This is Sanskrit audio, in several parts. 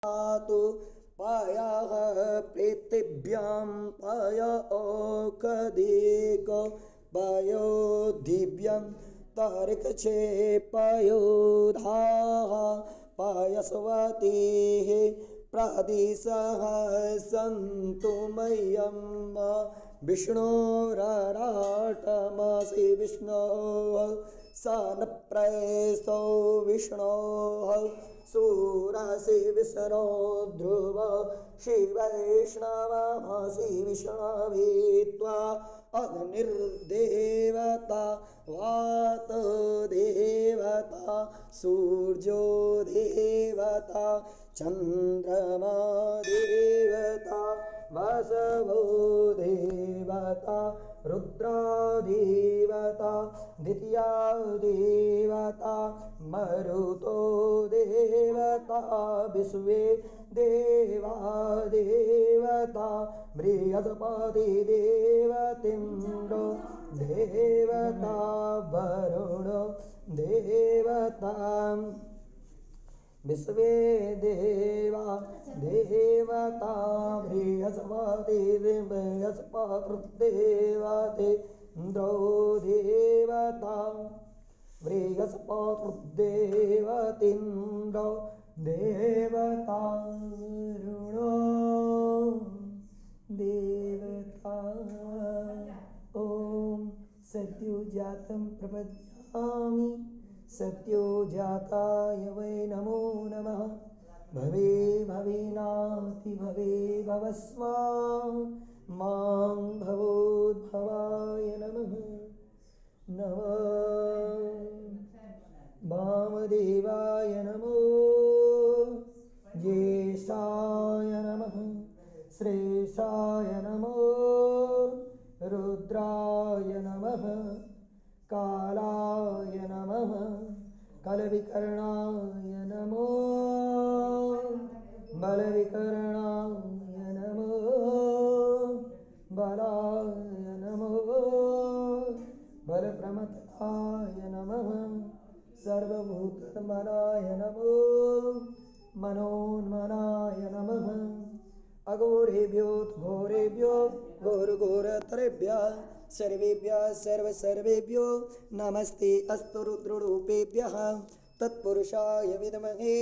पातु पायाः प्रेतेभ्यां पाय ओकदेक पायो दिव्यं तारकछे पायोधाः पायस्वतीः प्रादिशः सन्तु मह्यं विष्णोराराटमसि विष्णोः स न प्रयसो विष्णोः सूरसि विष्णो ध्रुव शिवैष्णवमसि विष्णवे त्वा अग्निर्देवता वातो देवता सूर्यो देवता चन्द्रमा देवता वसवो देवता रुद्रा देवता द्वितीया देवता मरुतो देवता विश्वे देवा देवता बृहस्पति देवतीन्द्रो देवता वरुण देवता विश्वे देवा देवता बृहस्पति बृहस्पतिर्देवते इन्द्रो देवता बृहस्पतिर्देवतीन्द्रो देवता वरुणो देवता ॐ सद्योजातं प्रपद्यामि सत्योजाताय वै नमो नमः भवे भवेनाति भवे भवस्व मां भवोद्भवाय नमः वामदेवाय नमो ज्येष्ठाय नमः श्रेष्ठाय नमो रुद्राय नमः कालाय नमः कलविकर्णाय नमो बलविकर्णाय नमो बलाय नमो बलप्रमथाय नमः सर्वभूतमनाय नमो मनोन्मनाय नमः अघोरेभ्यो घोरेभ्यो घोरघोरतरेभ्यः सर्वेभ्यः सर्वसर्वेभ्यो नमस्ते अस्तु रुद्ररूपेभ्यः तत्पुरुषाय विद्महे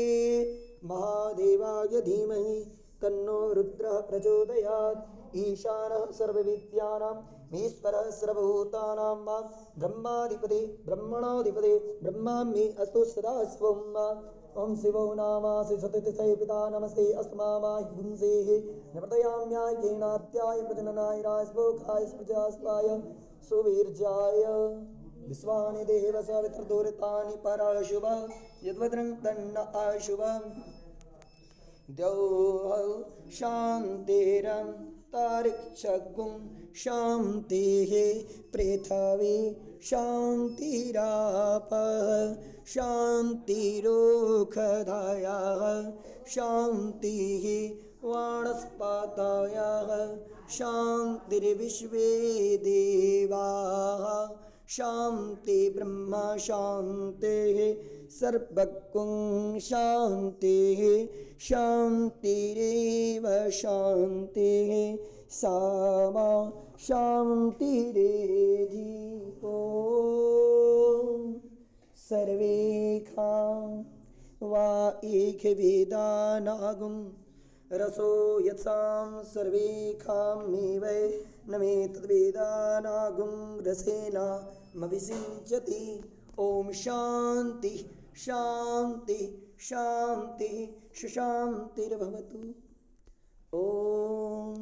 महादेवाय धीमहि तन्नो रुद्रः प्रचोदयात् ईशानः सर्वविद्यानां ईश्वरः सर्वभूतानां ब्रह्माधिपति ब्रह्मणोऽधिपति ब्रह्मामि अस्तु सदा शिवं ॐ शिवो नामासि सततिशय पिता नमस्ते अस्मामाय पुंसेः नप्रदयाम्याय केनात्याय प्रजननाय राजभोगाय प्रजास्वाय सुवीर्याय विश्वानि देव सवितर्दुरितानि पराशुभ यद्वद्रं तन्न अशुभम् द्यौः शान्तिरं तारिक्षगुं शान्तिः पृथिवी शान्तिरापः शान्तिरोषधयः शान्तिः वनस्पतयः शान्तिर्विश्वे देवाः शान्ति ब्रह्म शान्तिः सर्वगुं शान्तिः शान्तिरेव शान्तिः सामा शान्तिरेधि ॐ सर्वेखां वा एकवेदानागुं रसो यत्सां सर्वेखामेव न मे तद्वेदानागुं रसेनामभिषिञ्चति ॐ शान्ति शान्ति शान्ति शान्तिर्भवतु ॐ